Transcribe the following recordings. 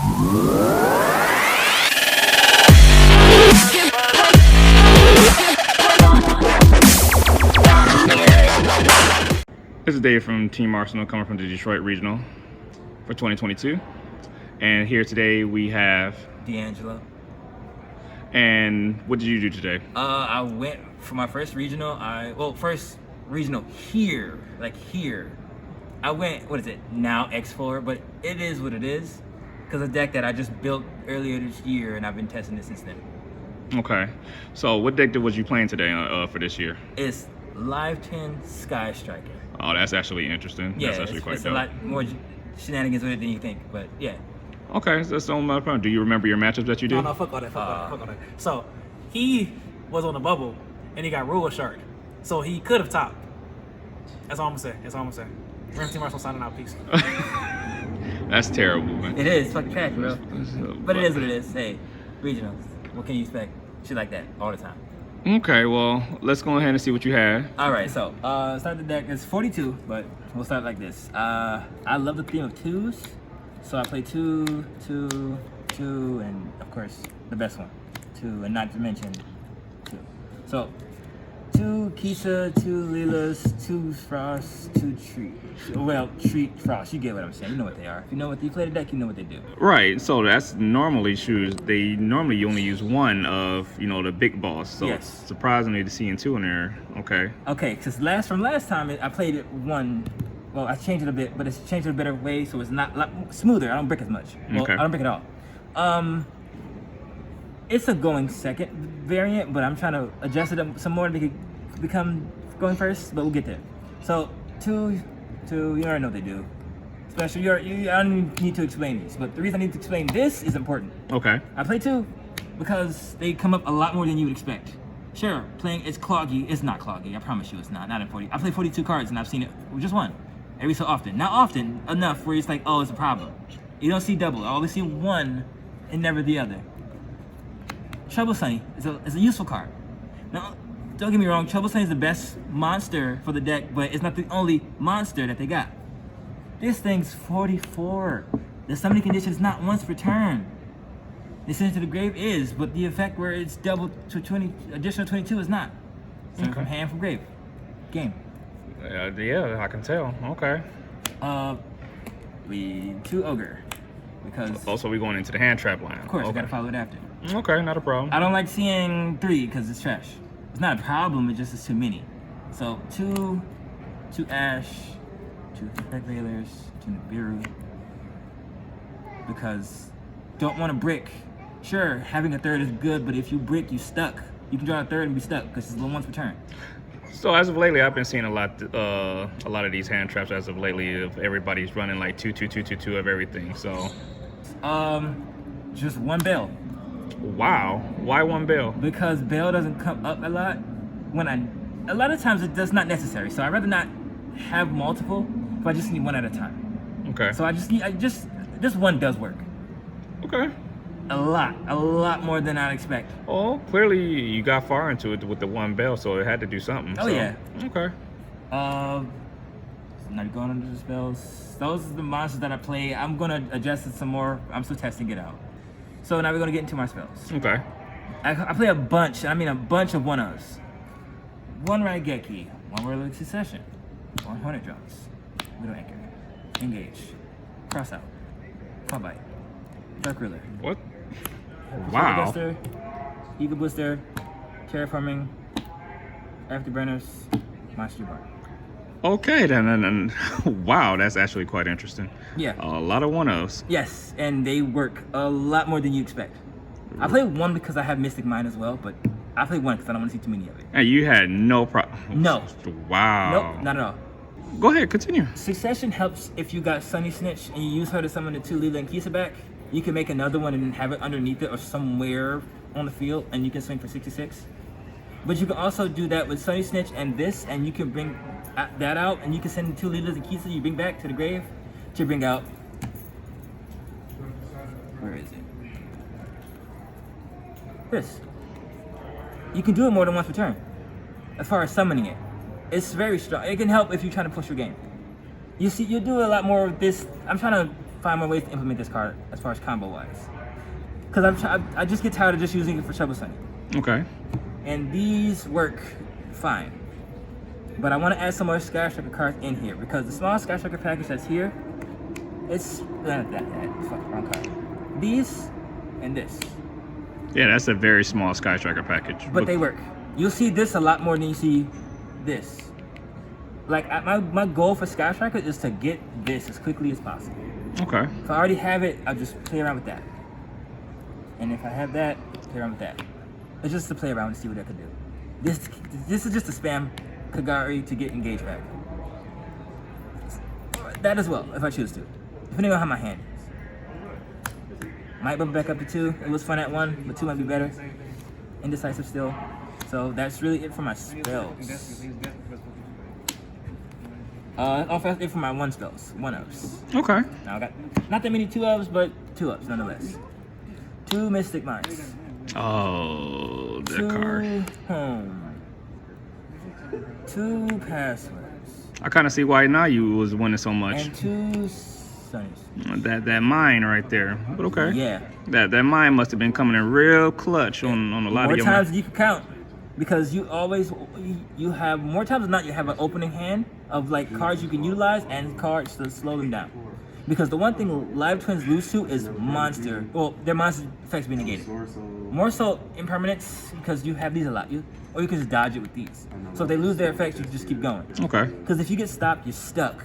This is Dave from Team Arsenal, coming from the Detroit Regional for 2022. And here today we have D'Angelo. And what did you do today? I went for my first regional. First regional here, like here. I went, what is it, now X4, but it is what it is. Because a deck that I just built earlier this year, and I've been testing it since then. Okay. So what deck was you playing today for this year? It's Live 10 Sky Striker. Oh, that's actually interesting. Yeah, that's actually quite it's dope. a lot more shenanigans with it than you think, but yeah. Okay, so that's the only problem. Do you remember your matchups that you did? No, fuck all that, fuck all that. So, he was on the bubble, and he got Rule Shark. So, he could have topped. That's all I'm gonna say. We're Team Arsenal signing out. Peace. That's terrible, man. It is fucking trash, bro. But it is what it is. Hey, regionals. What can you expect? Shit like that all the time. Okay, well, let's go ahead and see what you had. All right, so start the deck. It's 42, but we'll start like this. I love the theme of twos, so I play 2, 2, 2, and of course the best one, 2, and not to mention 2. So 2 Kisa, 2 Lilas, 2 Frost, 2 Treat. Well, Treat, Frost. You get what I'm saying. You know what they are. If you know what you play the deck, you know what they do. Right. So that's normally shoes. They normally only use one of the big boss. So Yes. it's surprisingly to see 2 in there. Okay. Okay, because from last time I played it 1. Well, I changed it a bit, but it's changed in a better way, so it's not a lot smoother. I don't brick as much. Well, Okay. I don't brick at all. It's a going second variant, but I'm trying to adjust it some more to make it become going first, but we'll get there. So 2, you already know what they do. Especially, I don't even need to explain these, but the reason I need to explain this is important. Okay. I play 2 because they come up a lot more than you would expect. Sure, playing it's cloggy. It's not cloggy. I promise you, it's not. Not in 40. I play 42 cards and I've seen it with just one every so often. Not often enough where it's like, oh, it's a problem. You don't see double. I always see one and never the other. Trouble Sunny is a useful card. Now, don't get me wrong. Trouble Sunny is the best monster for the deck, but it's not the only monster that they got. This thing's 44. The summoning condition is not once per turn. The send it to the grave is, but the effect where it's double to 20, additional 22 is not. Send from hand from grave. Game. Yeah, I can tell. Okay. We 2 Ogre. Because, Also, we're going into the hand trap line. of course, you Okay. gotta follow it after. Okay, not a problem. I don't like seeing 3 because it's trash. It's not a problem, it just is too many. So 2 Ash, 2 Effect Veilers, 2 Nibiru. Because don't want to brick. Sure, having a 3rd is good, but if you brick, you stuck. You can draw a 3rd and be stuck because it's only once per turn. So as of lately, I've been seeing a lot of these hand traps as of lately. Of everybody's running like 2, 2, 2, 2, 2 of everything. So, Just 1 Bell. wow, why 1 bill? Because Bell doesn't come up a lot. A lot of times it's not necessary. So I'd rather not have multiple, but I just need 1 at a time. Okay. So just 1 does work. Okay. A lot more than I'd expect. Well, clearly you got far into it with the 1 bell, so it had to do something. Oh, so. yeah. Okay. Not going under the spells. Those are the monsters that I play. I'm gonna adjust it some more. I'm still testing it out. So now we're gonna get into my spells. Okay. I play a bunch of 1-ofs. 1 Raigeki, 1 Warlord Succession, 1 Hornet Drones, Widow Anchor, Engage, Cross Out, Claw Bite, Dark Ruler. What? Eagle Wow. Booster, Eagle Booster, Terraforming, Afterburners, Monster Bar. Okay, then. Wow, that's actually quite interesting. Yeah. A lot of 1-ofs. Yes, and they work a lot more than you expect. I play 1 because I have Mystic Mind as well, but I play 1 because I don't want to see too many of it. And you had no problem. No. Wow. Nope, not at all. Go ahead, continue. Succession helps if you got Sunny Snitch and you use her to summon the 2 Lila and Kisa back. You can make another one and then have it underneath it or somewhere on the field, and you can swing for 66. But you can also do that with Sunny Snitch and this, and you can bring that out, and you can send the 2 Lilas and Kisa you bring back to the grave to bring out. Where is it? This. You can do it more than once per turn. As far as summoning it, it's very strong. It can help if you're trying to push your game. You see, you do a lot more of this. I'm trying to find more ways to implement this card as far as combo wise. Because I just get tired of just using it for Trouble Sunny. Okay. And these work fine. But I want to add some more Sky Striker cards in here because the small Sky Striker package that's here, it's wrong card. These and this. Yeah, that's a very small Sky Striker package. But they work. You'll see this a lot more than you see this. Like my goal for Sky Striker is to get this as quickly as possible. Okay. If I already have it, I'll just play around with that. And if I have that, play around with that. It's just to play around and see what I can do. This is just a spam Kagari to get engaged back. That as well, if I choose to. Depending on how my hand is. Might bump back up to 2. It was fun at 1, but 2 might be better. Indecisive still. So that's really it for my spells. Also that's it for my 1 spells. 1-ups. Okay. Now I got not that many 2-ups, but 2-ups nonetheless. 2 Mystic Minds. Oh, that 2 card. Home. 2 Passwords. I kind of see why now you was winning so much. And 2 Sunnies. That mine right there. But okay. Yeah. That mine must have been coming in real clutch on a lot More of your times than you can count. Because you have more times than not you have an opening hand of like cards you can utilize and cards to slow them down. Because the one thing Live Twins lose to is monster. Well, their monster effects being negated. More so impermanence because you have these a lot. Or you can just dodge it with these. So if they lose their effects, you can just keep going. Okay. Because if you get stopped, you're stuck.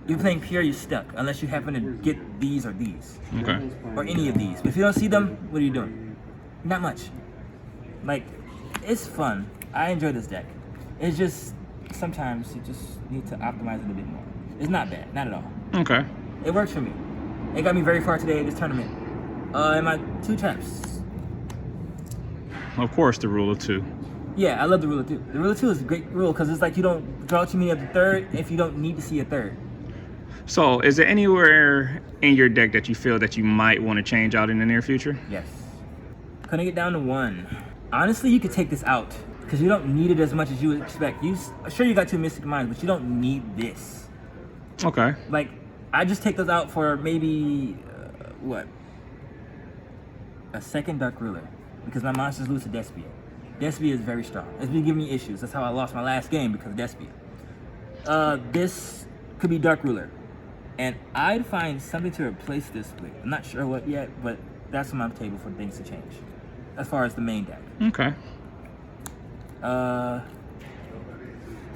You're playing pure, you're stuck. Unless you happen to get these or these. Okay. Or any of these. But if you don't see them, what are you doing? Not much. Like, it's fun. I enjoy this deck. It's just, sometimes you just need to optimize it a bit more. It's not bad, not at all. Okay. It works for me. It got me very far today in this tournament. And my 2 traps. Of course, the rule of 2. Yeah, I love the rule of 2. The rule of 2 is a great rule because it's like you don't draw too many of the third if you don't need to see a third. So, is there anywhere in your deck that you feel that you might want to change out in the near future? Yes. Cutting it down to 1. Honestly, you could take this out because you don't need it as much as you would expect. Sure, you got 2 Mystic Minds, but you don't need this. Okay. Like, I just take those out for maybe, a 2nd Dark Ruler. Because my monsters lose to Despia. Despia is very strong. It's been giving me issues. That's how I lost my last game because of Despia. This could be Dark Ruler. And I'd find something to replace this with. I'm not sure what yet, but that's on my table for things to change. As far as the main deck. Okay.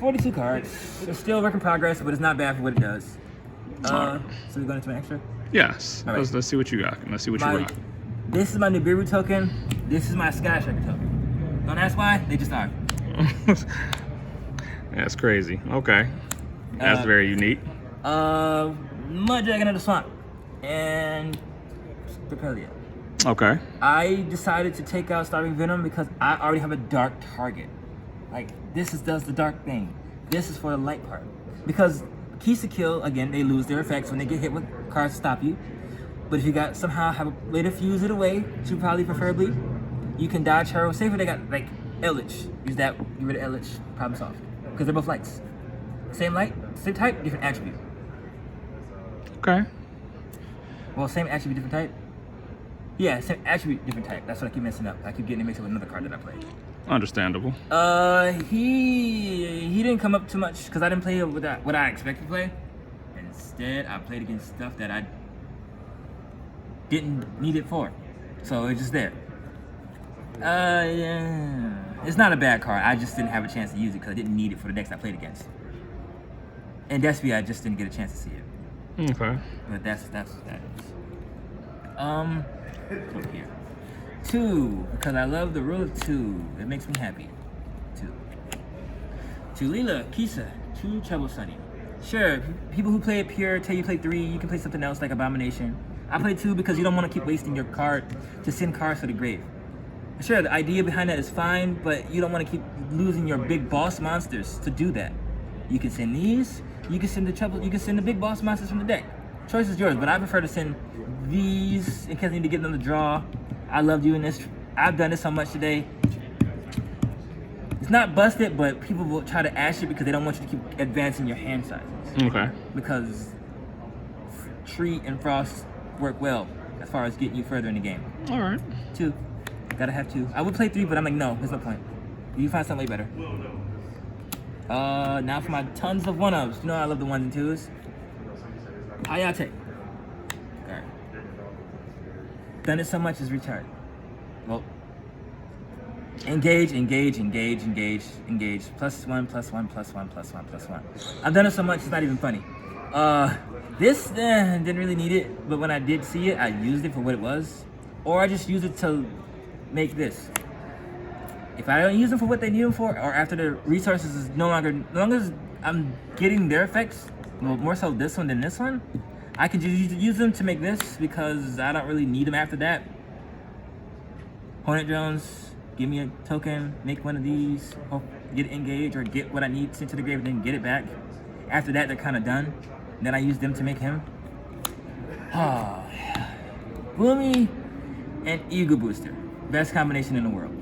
42 cards. It's still a work in progress, but it's not bad for what it does. Alright. So we're going into my extra? Yes. All right. Let's see what you got. Let's see what you rock. This is my Nibiru token. This is my Sky Striker token. Don't ask why, they just are. That's crazy. Okay. That's very unique. Mud Dragon of the Swamp. And Repelia. Okay. I decided to take out Starving Venom because I already have a dark target. Like, this does the dark thing. This is for the light part. Because keys to kill, again, they lose their effects when they get hit with cards to stop you. But if you got somehow have a way to fuse it away, probably preferably, you can dodge her. Say if they got like Eldritch, use that, get rid of Eldritch, problem solved. Because they're both lights. Same light, same type, different attribute. Okay. Well, same attribute, different type. Yeah, same attribute, different type. That's what I keep messing up. I keep getting it mixed up with another card that I played. Understandable. He didn't come up too much because I didn't play with what I expected to play. Instead, I played against stuff that I didn't need it for. So it's just there. Yeah. It's not a bad card. I just didn't have a chance to use it because I didn't need it for the decks I played against. And Despia, I just didn't get a chance to see it. Okay. But that's what that is. Over here. 2, because I love the rule of 2. It makes me happy. 2. Tulila, Kisa, 2 Trouble Sunny. Sure, people who play it pure tell you play 3, you can play something else like Abomination. I play 2 because you don't want to keep wasting your card to send cards to the grave. Sure, the idea behind that is fine, but you don't want to keep losing your big boss monsters to do that. You can send these, you can send the big boss monsters from the deck. Choice is yours, but I prefer to send these in case I need to get them to draw. I love doing this. I've done this so much today. It's not busted, but people will try to ash it because they don't want you to keep advancing your hand sizes. Okay. Because Tree and Frost work well as far as getting you further in the game. All right. 2. Gotta have 2. I would play 3, but I'm like, no, there's no point. You find something way better. Now for my tons of 1-ofs. You know I love the 1s and 2s. Hayate. Alright. Done it so much is retarded. Well, engage. Plus 1, plus 1, plus 1, plus 1, plus 1. I've done it so much it's not even funny. This didn't really need it, but when I did see it, I used it for what it was. Or I just used it to make this. If I don't use them for what they need them for, or after the resources is no longer, as long as I'm getting their effects, well, more so this one than this one, I can just use them to make this because I don't really need them after that. Hornet drones, give me a token, make one of these, get engaged, or get what I need sent to the grave and then get it back. After that, they're kind of done. And then I use them to make him. Oh, Gloomy and Ego Booster. Best combination in the world.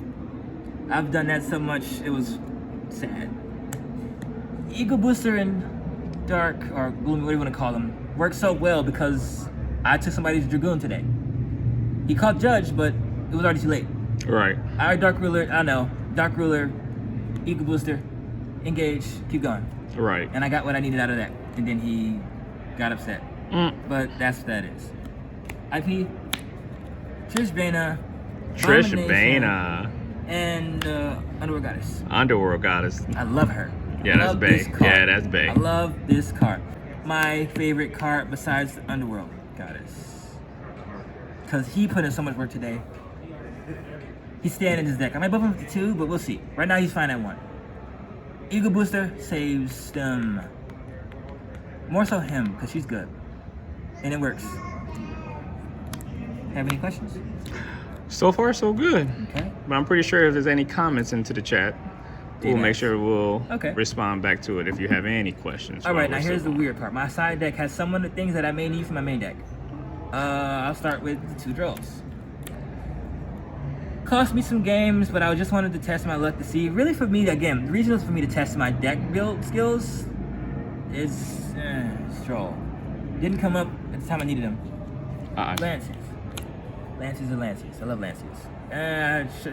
I've done that so much, it was sad. Ego Booster and Dark, or Gloomy, what do you want to call them, work so well because I took somebody's Dragoon today. He caught Judge, but it was already too late. Right. Alright, Dark Ruler, I know. Dark Ruler, Ego Booster, engage, keep going. Right. And I got what I needed out of that. And then he got upset. But that's what that is. IP, Trish Bana, Trish Abomination, Bana. and Underworld Goddess. Underworld Goddess. I love her. Yeah, that's Love bae. this card. Yeah, that's bae. I love this card. My favorite card besides the Underworld Goddess. Because he put in so much work today. He's staying in his deck. I might buff him to 2, but we'll see. Right now he's fine at 1. Ego Booster saves them. More so him, because she's good. And it works. Have any questions? So far, so good. Okay. But I'm pretty sure if there's any comments into the chat, we'll make sure we'll respond back to it if you have any questions. All right, now here's the weird part. My side deck has some of the things that I may need for my main deck. I'll start with the 2 draws. Cost me some games, but I just wanted to test my luck to see. Really, for me, again, the reason was for me to test my deck build skills is Stroll. Didn't come up at the time I needed them. Lances. Lances are Lances. I love Lances. I just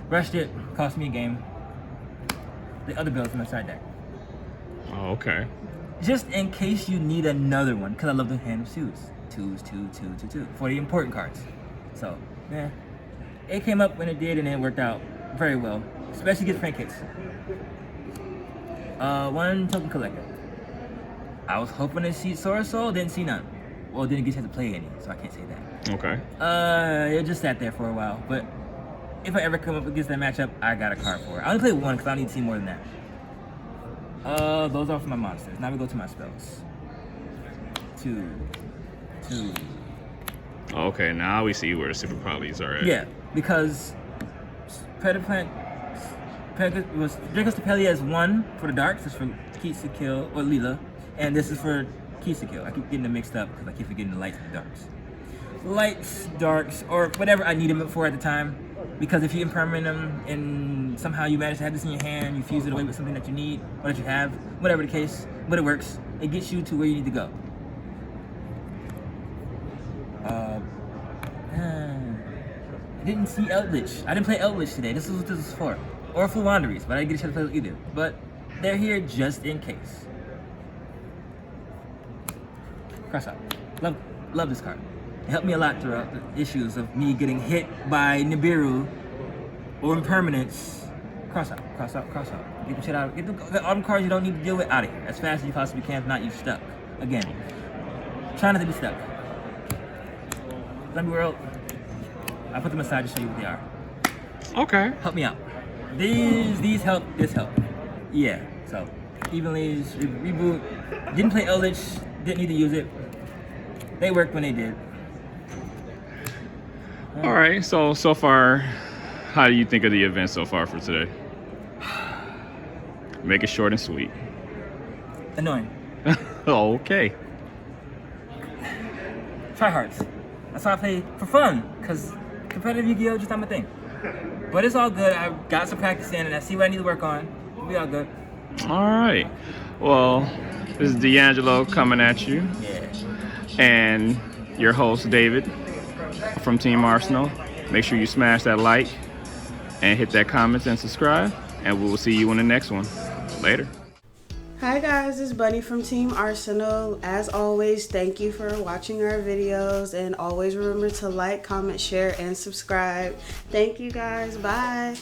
rushed it. Cost me a game. The other builds in my side deck. Oh, okay. Just in case you need another one, because I love the hand of 2s. 2 for the important cards. So, yeah. It came up when it did, and it worked out very well. Especially against Frank Hicks. 1 token collector. I was hoping to see Sora Soul, didn't see none. Well, didn't get a chance to play any, so I can't say that. Okay. It just sat there for a while, but if I ever come up against that matchup, I got a card for it. I only play 1 because I don't need to see more than that. Those are for my monsters. Now we go to my spells. 2. Okay, now we see where the super polys are at. Yeah, because Predaplant was Draco Stapelia is 1 for the darks, this is for Keys to Kill, or Leela, and this is for Keys to Kill. I keep getting them mixed up because I keep forgetting the lights and the darks. Lights, darks, or whatever I need them for at the time, because if you impermanent them and somehow you manage to have this in your hand, you fuse it away with something that you need, or that you have, whatever the case, but it works, it gets you to where you need to go. I didn't see Eldritch. I didn't play Eldritch today. This is what this is for. Or Full Wanderies, but I didn't get a chance to play either. But they're here just in case. Cross out. Love this card. It helped me a lot throughout the issues of me getting hit by Nibiru or impermanence. Cross out. Get the shit out. Get all the cards you don't need to deal with out of here as fast as you possibly can. If not, you're stuck. Again, try not to be stuck. Zombie World. I put them aside to show you what they are. Okay. Help me out. These help. This help. Yeah. So evenly reboot. Didn't play Eldritch. Didn't need to use it. They worked when they did. All right. So far, how do you think of the event so far for today? Make it short and sweet. Annoying. Okay. Tryhards. That's why I play for fun, because competitive Yu-Gi-Oh! Just not my thing. But it's all good. I got some practice in, and I see what I need to work on. We'll be all good. All right. Well, this is D'Angelo coming at you. Yeah. and your host, David, from Team Arsenal. Make sure you smash that like and hit that comment and subscribe, and we will see you in the next one. Later. Hi guys, it's Bunny from Team Arsenal. As always, thank you for watching our videos, and always remember to like, comment, share, and subscribe. Thank you guys. Bye.